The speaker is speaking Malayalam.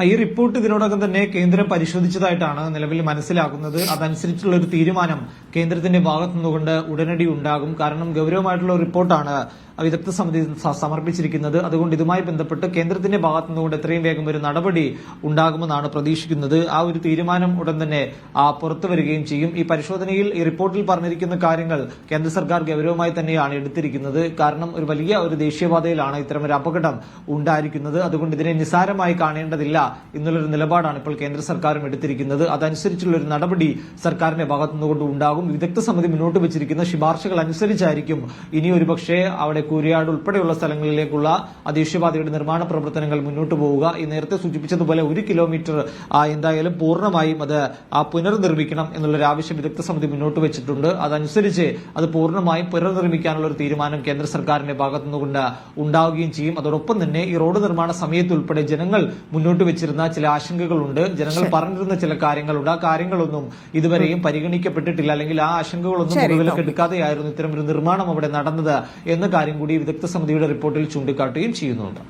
ഈ റിപ്പോർട്ട് ഇതിനോടകം തന്നെ കേന്ദ്രം പരിശോധിച്ചതായിട്ടാണ് നിലവിൽ മനസ്സിലാക്കുന്നത്. അതനുസരിച്ചുള്ള ഒരു തീരുമാനം കേന്ദ്രത്തിന്റെ ഭാഗത്തു നിന്നുകൊണ്ട് ഉടനടി ഉണ്ടാകും. കാരണം ഗൌരവമായിട്ടുള്ള റിപ്പോർട്ടാണ് വിദഗ്ധ സമിതി സമർപ്പിച്ചിരിക്കുന്നത്. അതുകൊണ്ട് ഇതുമായി ബന്ധപ്പെട്ട് കേന്ദ്രത്തിന്റെ ഭാഗത്തു നിന്നുകൊണ്ട് എത്രയും വേഗം ഒരു നടപടി ഉണ്ടാകുമെന്നാണ് പ്രതീക്ഷിക്കുന്നത്. ആ ഒരു തീരുമാനം ഉടൻ തന്നെ പുറത്തു വരികയും ചെയ്യും. ഈ പരിശോധനയിൽ ഈ റിപ്പോർട്ടിൽ പറഞ്ഞിരിക്കുന്ന കാര്യങ്ങൾ കേന്ദ്ര സർക്കാർ ഗൌരവമായി തന്നെയാണ് എടുത്തിരിക്കുന്നത്. കാരണം ഒരു വലിയ ഒരു ദേശീയപാതയിലാണ് ഇത്തരമൊരു അപകടം ഉണ്ടായിരിക്കുന്നത്. അതുകൊണ്ട് ഇതിനെ നിസ്സാരമായി കാണേണ്ടതില്ല എന്നുള്ളൊരു നിലപാടാണ് ഇപ്പോൾ കേന്ദ്ര സർക്കാരും എടുത്തിരിക്കുന്നത്. അതനുസരിച്ചുള്ള ഒരു നടപടി സർക്കാരിന്റെ ഭാഗത്തു നിന്നുകൊണ്ട് ഉണ്ടാകും. വിദഗ്ധ സമിതി മുന്നോട്ട് വെച്ചിരിക്കുന്ന ശുപാർശകൾ അനുസരിച്ചായിരിക്കും ഇനി ഒരുപക്ഷെ അവിടെ കൂരിയാട് ഉൾപ്പെടെയുള്ള സ്ഥലങ്ങളിലേക്കുള്ള ദേശീയപാതയുടെ നിർമ്മാണ പ്രവർത്തനങ്ങൾ മുന്നോട്ട് പോവുക. ഈ നേരത്തെ സൂചിപ്പിച്ചതുപോലെ 1 കിലോമീറ്റർ എന്തായാലും പൂർണ്ണമായും അത് പുനർനിർമ്മിക്കണം എന്നുള്ളൊരു ആവശ്യം വിദഗ്ധ സമിതി മുന്നോട്ട് വെച്ചിട്ടുണ്ട്. അതനുസരിച്ച് അത് പൂർണ്ണമായും പുനർനിർമ്മിക്കാനുള്ള ഒരു തീരുമാനം കേന്ദ്ര സർക്കാരിന്റെ ഭാഗത്തു നിന്നുകൊണ്ട് ഉണ്ടാവുകയും ചെയ്യും. അതോടൊപ്പം തന്നെ ഈ റോഡ് നിർമ്മാണ സമയത്ത് ഉൾപ്പെടെ ജനങ്ങൾ മുന്നോട്ട് വെച്ചിരുന്ന ചില ആശങ്കകളുണ്ട്. ജനങ്ങൾ പറഞ്ഞിരുന്ന ചില കാര്യങ്ങളുണ്ട്. ആ കാര്യങ്ങളൊന്നും ഇതുവരെയും പരിഗണിക്കപ്പെട്ടിട്ടില്ല. അല്ലെങ്കിൽ ആ ആശങ്കകളൊന്നും മുതലേക്ക് എടുക്കാതെയായിരുന്നു ഇത്തരം ഒരു നിർമ്മാണം അവിടെ നടന്നത് എന്ന കാര്യം കൂടി വിദഗ്ധ സമിതിയുടെ റിപ്പോർട്ടിൽ ചൂണ്ടിക്കാട്ടുകയും ചെയ്യുന്നുണ്ട്.